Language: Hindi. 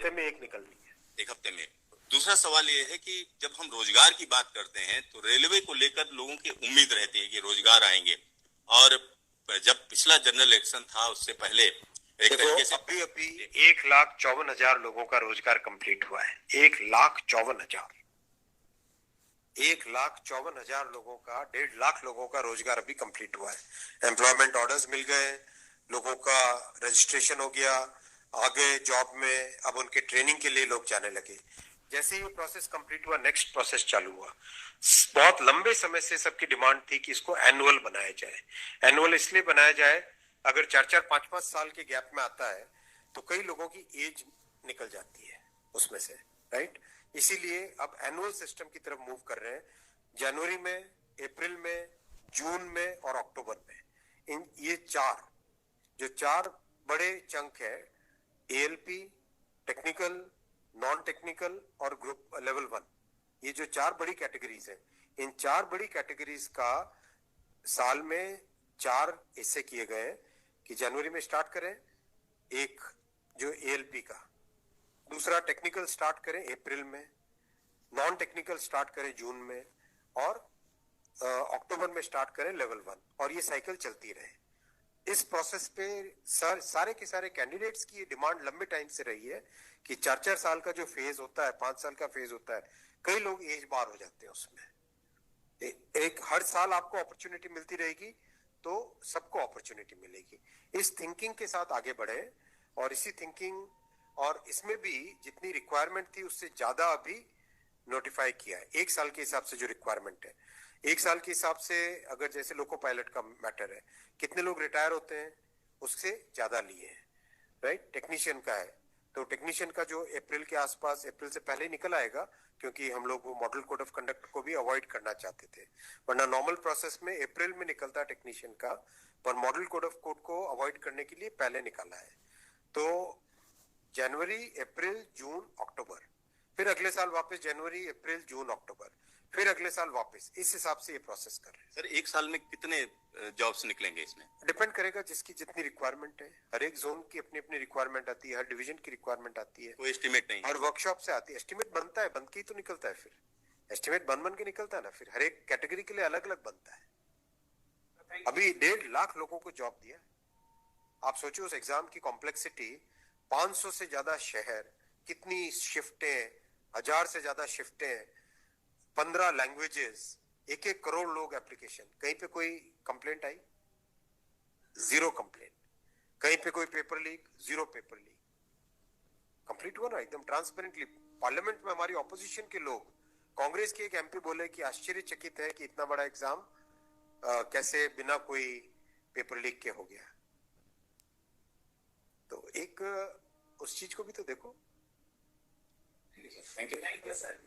हफ्ते में एक निकलनी है। एक हफ्ते में। दूसरा सवाल ये है कि जब हम रोजगार की बात करते हैं तो रेलवे को लेकर लोगों की उम्मीद रहती है कि रोजगार आएंगे, और जब पिछला जनरल इलेक्शन था उससे पहले एक तरीके से अभी 1,54,000 लोगों का रोजगार कंप्लीट हुआ है। 1,54,000 लोगों का, 1.5 लाख लोगों का रोजगार अभी कंप्लीट हुआ है। एम्प्लॉयमेंट ऑर्डर्स मिल गए, लोगों का रजिस्ट्रेशन हो गया, आगे जॉब में अब उनके ट्रेनिंग के लिए लोग जाने लगे। जैसे ये प्रोसेस कंप्लीट हुआ, नेक्स्ट प्रोसेस चालू हुआ। बहुत लंबे समय से सबकी डिमांड थी कि इसको एनुअल बनाया जाए। एनुअल इसलिए बनाया जाए, अगर 4-4, 5-5 साल के गैप में आता है तो कई लोगों की एज निकल जाती है उसमें से, राइट। इसीलिए अब एनुअल सिस्टम की तरफ मूव कर रहे हैं। जनवरी में, अप्रैल में, जून में और अक्टूबर में, इन ये चार बड़े चंक है, एएलपी, टेक्निकल, नॉन टेक्निकल और ग्रुप लेवल 1, ये जो 4 बड़ी कैटेगरीज हैं, इन 4 बड़ी कैटेगरीज का साल में 4 हिस्से किए गए कि जनवरी में स्टार्ट करें एक जो एएलपी का, दूसरा टेक्निकल स्टार्ट करें अप्रैल में, नॉन टेक्निकल स्टार्ट करें जून में, और अक्टूबर में स्टार्ट करें लेवल 1, और ये साइकिल चलती रहे। इस प्रोसेस पे सारे के सारे कैंडिडेट्स की डिमांड लंबे टाइम से रही है कि 4-4 साल का जो फेज होता है, 5 साल का फेज होता है, कई लोग एज बार हो जाते हैं उसमें। एक हर साल आपको अपॉर्चुनिटी मिलती रहेगी तो सबको अपॉर्चुनिटी मिलेगी। इस थिंकिंग के साथ आगे बढ़े, और इसी थिंकिंग और इसमें भी जितनी रिक्वायरमेंट थी उससे ज्यादा अभी नोटिफाई किया है। 1 साल के हिसाब से जो रिक्वायरमेंट है, 1 साल के हिसाब से, अगर जैसे लोको पायलट का मैटर है, कितने लोग रिटायर होते हैं उससे ज्यादा लिए हैं, राइट। टेक्नीशियन का है तो टेक्नीशियन का जो अप्रैल के आसपास, अप्रैल से पहले निकल आएगा, क्योंकि हम लोग वो मॉडल कोड ऑफ कंडक्ट को भी अवॉइड करना चाहते थे, वरना नॉर्मल प्रोसेस में अप्रैल में निकलता है टेक्नीशियन का, पर मॉडल कोड ऑफ कोड को अवॉइड करने के लिए पहले निकाला है। तो जनवरी, अप्रैल, जून, अक्टूबर, फिर अगले साल वापस जनवरी, अप्रैल, जून, अक्टूबर, फिर अगले साल वापस, इस हिसाब से ये प्रोसेस कर रहे हैं। सर, 1 साल में कितने जॉब्स निकलेंगे इसमें? डिपेंड करेगा जिसकी जितनी रिक्वायरमेंट है। हर एक जोन की अपनी अपनी रिक्वायरमेंट आती है, हर डिवीजन की रिक्वायरमेंट आती है, कोई एस्टिमेट नहीं, हर वर्कशॉप से आती है। एस्टिमेट बनता है, बन के ही तो निकलता है, फिर एस्टिमेट बन के निकलता है ना, फिर हर एक कैटेगरी के लिए अलग अलग बनता है। अभी 1.5 लाख लोगों को जॉब दिया। आप सोचो उस एग्जाम की कॉम्प्लेक्सिटी, 500 से ज्यादा शहर, कितनी शिफ्टें, 1000 से ज्यादा शिफ्टें, 15 लैंग्वेजेस, 1-1 करोड़ लोग एप्लीकेशन। कहीं पे कोई कंप्लेंट आई? 0 कंप्लेंट। कहीं पे कोई paper leak? 0 paper leak. Complete हुआ ना एकदम ट्रांसपेरेंटली। पार्लियामेंट में हमारी ऑपोजिशन के लोग, कांग्रेस के एक एमपी बोले कि आश्चर्यचकित है कि इतना बड़ा एग्जाम कैसे बिना कोई पेपर लीक के हो गया। तो एक उस चीज को भी तो देखो। Thank you sir.